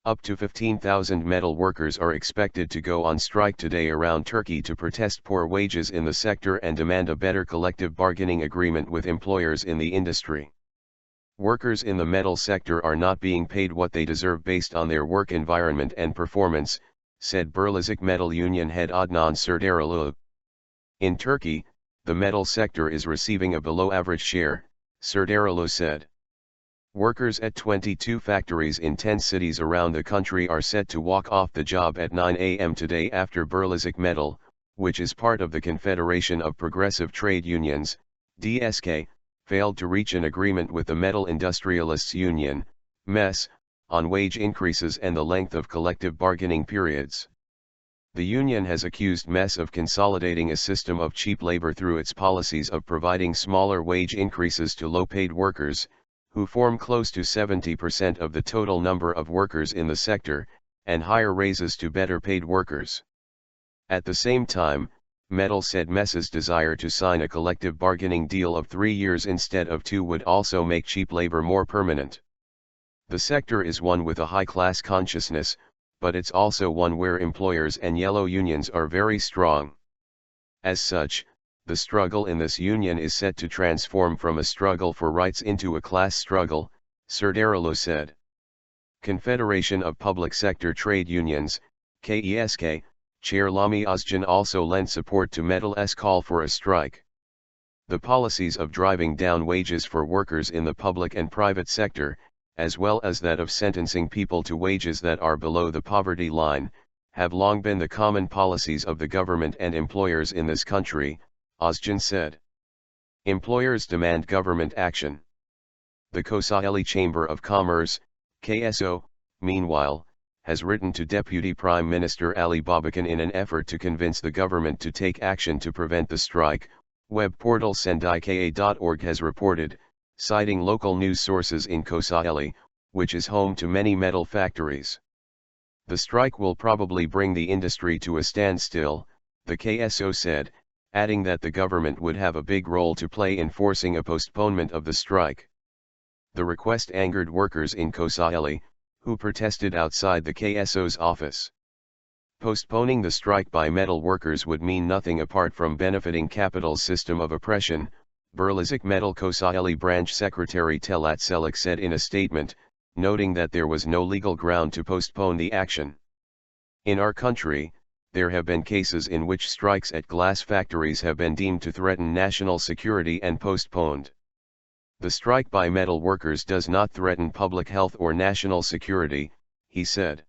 Up to 15,000 metal workers are expected to go on strike today around Turkey to protest poor wages in the sector and demand a better collective bargaining agreement with employers in the industry. Workers in the metal sector are not being paid what they deserve based on their work environment and performance, said Birleşik Metal Union head Adnan Serdaroğlu. In Turkey, the metal sector is receiving a below-average share, Serdaroğlu said. Workers at 22 factories in 10 cities around the country are set to walk off the job at 9 a.m. today after Birleşik Metal, which is part of the Confederation of Progressive Trade Unions, DİSK, failed to reach an agreement with the Metal Industrialists Union, MES, on wage increases and the length of collective bargaining periods. The union has accused MES of consolidating a system of cheap labor through its policies of providing smaller wage increases to low-paid workers, who form close to 70% of the total number of workers in the sector, and higher raises to better-paid workers. At the same time, Metal said MES's desire to sign a collective bargaining deal of 3 years instead of 2 would also make cheap labor more permanent. The sector is one with a high-class consciousness, but it's also one where employers and yellow unions are very strong. As such, the struggle in this union is set to transform from a struggle for rights into a class struggle, Serdaroğlu said. Confederation of Public Sector Trade Unions, KESK, Chair Lami Özcan also lent support to Metal's call for a strike. The policies of driving down wages for workers in the public and private sector, as well as that of sentencing people to wages that are below the poverty line, have long been the common policies of the government and employers in this country, Özcan said. Employers demand government action. The Kocaeli Chamber of Commerce, KSO, meanwhile, has written to Deputy Prime Minister Ali Babacan in an effort to convince the government to take action to prevent the strike, web portal sendika.org has reported, citing local news sources in Kocaeli, which is home to many metal factories. The strike will probably bring the industry to a standstill, the KSO said, adding that the government would have a big role to play in forcing a postponement of the strike. The request angered workers in Kocaeli, who protested outside the KSO's office. Postponing the strike by metal workers would mean nothing apart from benefiting capital's system of oppression, Birleşik Metal Kocaeli branch secretary Talat Çelik said in a statement, noting that there was no legal ground to postpone the action. In our country, there have been cases in which strikes at glass factories have been deemed to threaten national security and postponed. The strike by metal workers does not threaten public health or national security, he said.